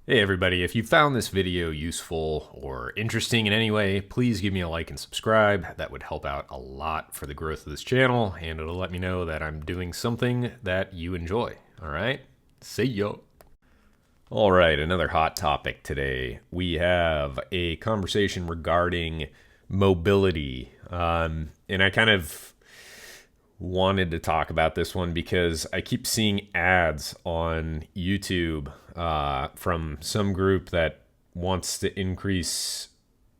Hey everybody, if you found this video useful or interesting in any way, please give me a like and subscribe. That would help out a lot for the growth of this channel, and it'll let me know that I'm doing something that you enjoy. All right? See ya. All right, another hot topic today. We have a conversation regarding mobility. And I kind of wanted to talk about this one because I keep seeing ads on YouTube from some group that wants to increase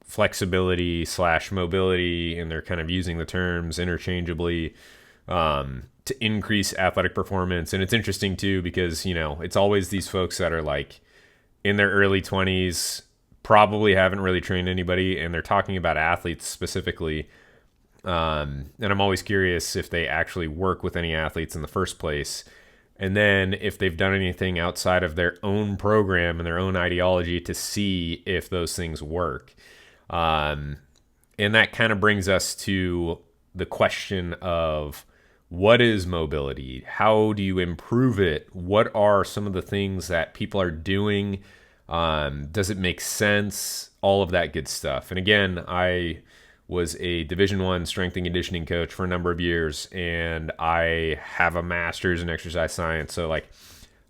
flexibility slash mobility, and they're kind of using the terms interchangeably to increase athletic performance. And it's interesting too because, you know, it's always these folks that are like in their early 20s, probably haven't really trained anybody, and they're talking about athletes specifically. And I'm always curious if they actually work with any athletes in the first place. And then if they've done anything outside of their own program and their own ideology to see if those things work. And that kind of brings us to the question of what is mobility? How do you improve it? What are some of the things that people are doing? Does it make sense? All of that good stuff. And again, I was a Division I strength and conditioning coach for a number of years, and I have a master's in exercise science. So like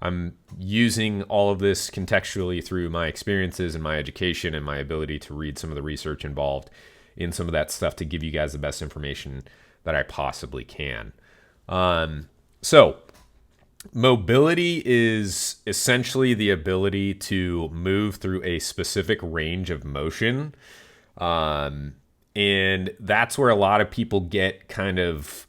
I'm using all of this contextually through my experiences and my education and my ability to read some of the research involved in some of that stuff to give you guys the best information that I possibly can. So mobility is essentially the ability to move through a specific range of motion. And that's where a lot of people get kind of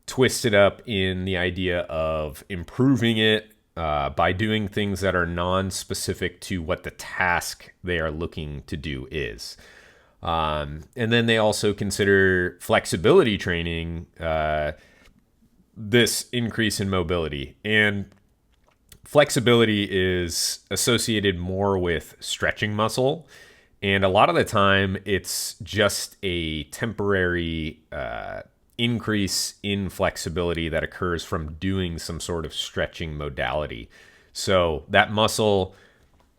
twisted up in the idea of improving it by doing things that are non-specific to what the task they are looking to do is. And then they also consider flexibility training this increase in mobility. And flexibility is associated more with stretching muscle. And a lot of the time, it's just a temporary increase in flexibility that occurs from doing some sort of stretching modality. So that muscle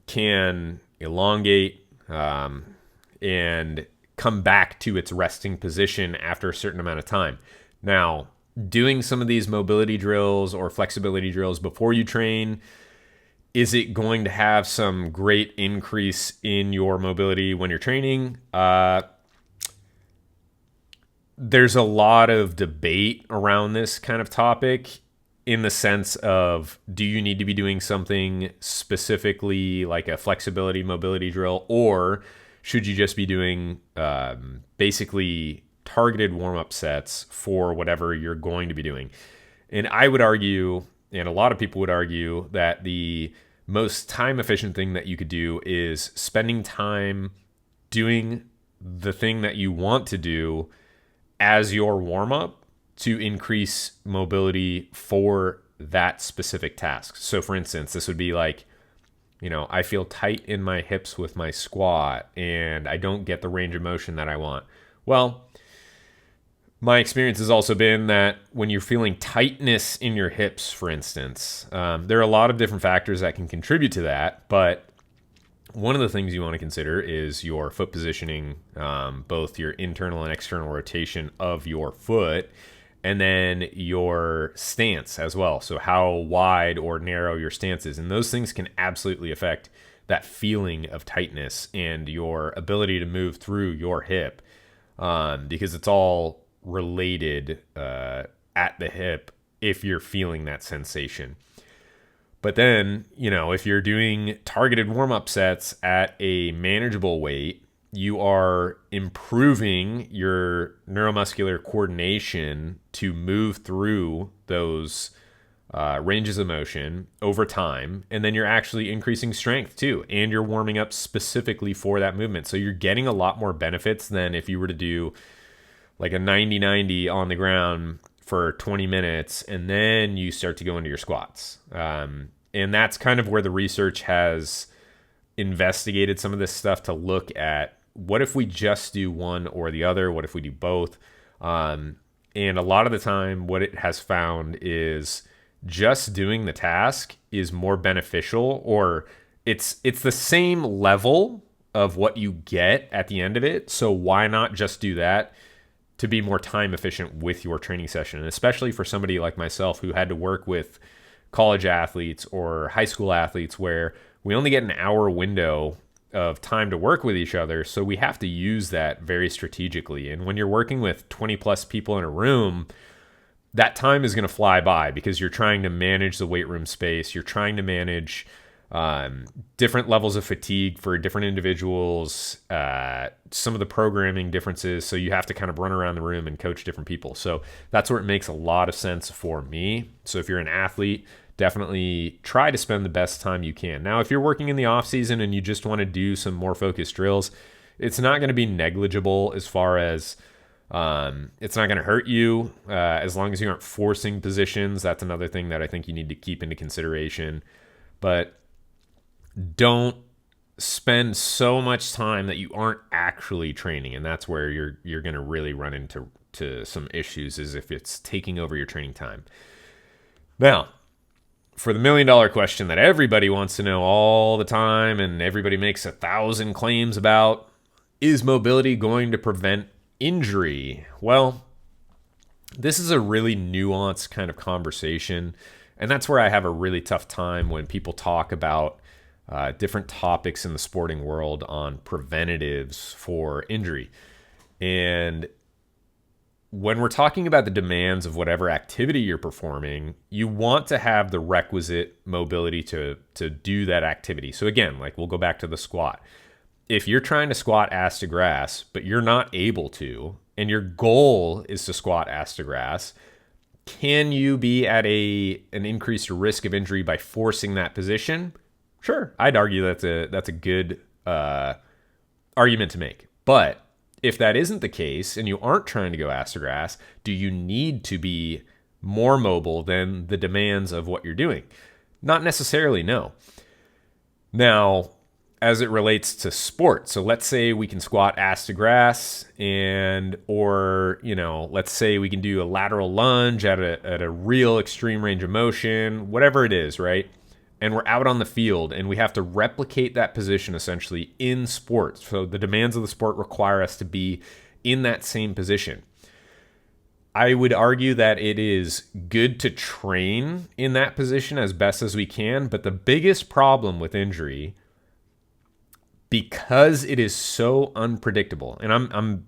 can elongate and come back to its resting position after a certain amount of time. Now, doing some of these mobility drills or flexibility drills before you train, is it going to have some great increase in your mobility when you're training? There's a lot of debate around this kind of topic in the sense of, do you need to be doing something specifically like a flexibility mobility drill, or should you just be doing basically targeted warm-up sets for whatever you're going to be doing? And I would argue, and a lot of people would argue, that the most time efficient thing that you could do is spending time doing the thing that you want to do as your warm up to increase mobility for that specific task. So for instance, this would be like, you know, I feel tight in my hips with my squat and I don't get the range of motion that I want. Well, my experience has also been that when you're feeling tightness in your hips, for instance, there are a lot of different factors that can contribute to that. But one of the things you want to consider is your foot positioning, both your internal and external rotation of your foot, and then your stance as well. So how wide or narrow your stance is. And those things can absolutely affect that feeling of tightness and your ability to move through your hip, because it's all related at the hip if you're feeling that sensation. But then, you know, if you're doing targeted warm-up sets at a manageable weight, you are improving your neuromuscular coordination to move through those ranges of motion over time. And then you're actually increasing strength too, and you're warming up specifically for that movement. So you're getting a lot more benefits than if you were to do like a 90-90 on the ground for 20 minutes, and then you start to go into your squats. And that's kind of where the research has investigated some of this stuff to look at, what if we just do one or the other? What if we do both? And a lot of the time, what it has found is just doing the task is more beneficial, or it's the same level of what you get at the end of it. So why not just do that to be more time efficient with your training session? And especially for somebody like myself who had to work with college athletes or high school athletes where we only get an hour window of time to work with each other. So we have to use that very strategically. And when you're working with 20 plus people in a room, that time is going to fly by because you're trying to manage the weight room space. You're trying to manage different levels of fatigue for different individuals, some of the programming differences. So you have to kind of run around the room and coach different people. So that's where it makes a lot of sense for me. So if you're an athlete, definitely try to spend the best time you can. Now, if you're working in the off season and you just want to do some more focused drills, it's not going to be negligible as far as it's not going to hurt you as long as you aren't forcing positions. That's another thing that I think you need to keep into consideration. But don't spend so much time that you aren't actually training, and that's where you're going to really run into some issues, is if it's taking over your training time. Now, for the $1 million question that everybody wants to know all the time and everybody makes 1,000 claims about, is mobility going to prevent injury? Well, this is a really nuanced kind of conversation, and that's where I have a really tough time when people talk about different topics in the sporting world on preventatives for injury. And when we're talking about the demands of whatever activity you're performing, you want to have the requisite mobility to do that activity. So again, like we'll go back to the squat. If you're trying to squat ass to grass, but you're not able to, and your goal is to squat ass to grass, can you be at an increased risk of injury by forcing that position? Sure, I'd argue that's a good argument to make. But if that isn't the case and you aren't trying to go ass to grass, do you need to be more mobile than the demands of what you're doing? Not necessarily, no. Now, as it relates to sport, so let's say we can squat ass to grass, or let's say we can do a lateral lunge at a real extreme range of motion, whatever it is, right? And we're out on the field and we have to replicate that position essentially in sports. So the demands of the sport require us to be in that same position. I would argue that it is good to train in that position as best as we can, but the biggest problem with injury, because it is so unpredictable, and I'm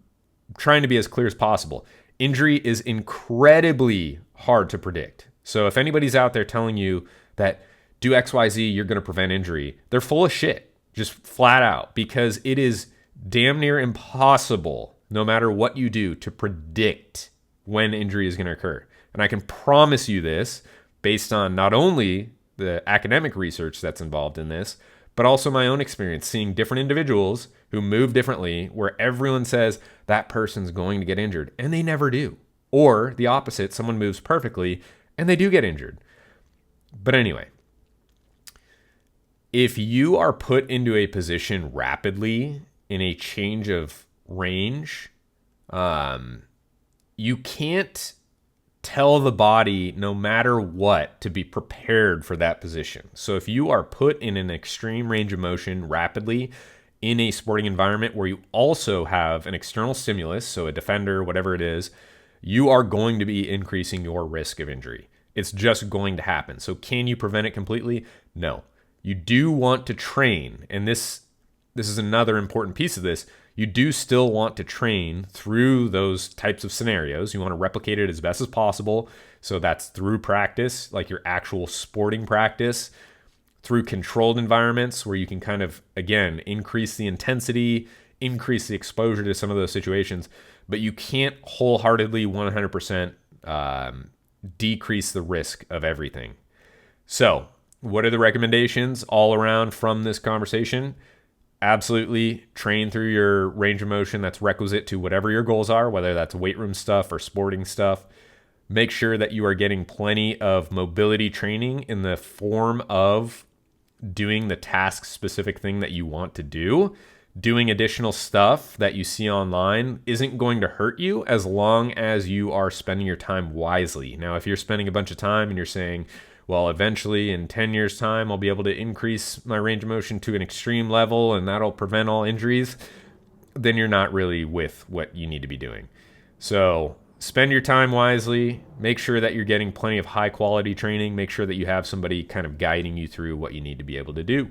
trying to be as clear as possible, injury is incredibly hard to predict. So if anybody's out there telling you that do XYZ, you're going to prevent injury, they're full of shit, just flat out, because it is damn near impossible, no matter what you do, to predict when injury is going to occur. And I can promise you this based on not only the academic research that's involved in this, but also my own experience seeing different individuals who move differently, where everyone says that person's going to get injured, and they never do. Or the opposite, someone moves perfectly, and they do get injured. But anyway, if you are put into a position rapidly in a change of range, you can't tell the body, no matter what, to be prepared for that position. So if you are put in an extreme range of motion rapidly in a sporting environment where you also have an external stimulus, so a defender, whatever it is, you are going to be increasing your risk of injury. It's just going to happen. So can you prevent it completely? No. You do want to train, and this is another important piece of this. You do still want to train through those types of scenarios. You want to replicate it as best as possible. So that's through practice, like your actual sporting practice, through controlled environments where you can kind of, again, increase the intensity, increase the exposure to some of those situations, but you can't wholeheartedly 100% decrease the risk of everything. So what are the recommendations all around from this conversation? Absolutely train through your range of motion that's requisite to whatever your goals are, whether that's weight room stuff or sporting stuff. Make sure that you are getting plenty of mobility training in the form of doing the task-specific thing that you want to do. Doing additional stuff that you see online isn't going to hurt you as long as you are spending your time wisely. Now, if you're spending a bunch of time and you're saying, well, eventually in 10 years' time, I'll be able to increase my range of motion to an extreme level and that'll prevent all injuries, then you're not really with what you need to be doing. So spend your time wisely. Make sure that you're getting plenty of high quality training. Make sure that you have somebody kind of guiding you through what you need to be able to do.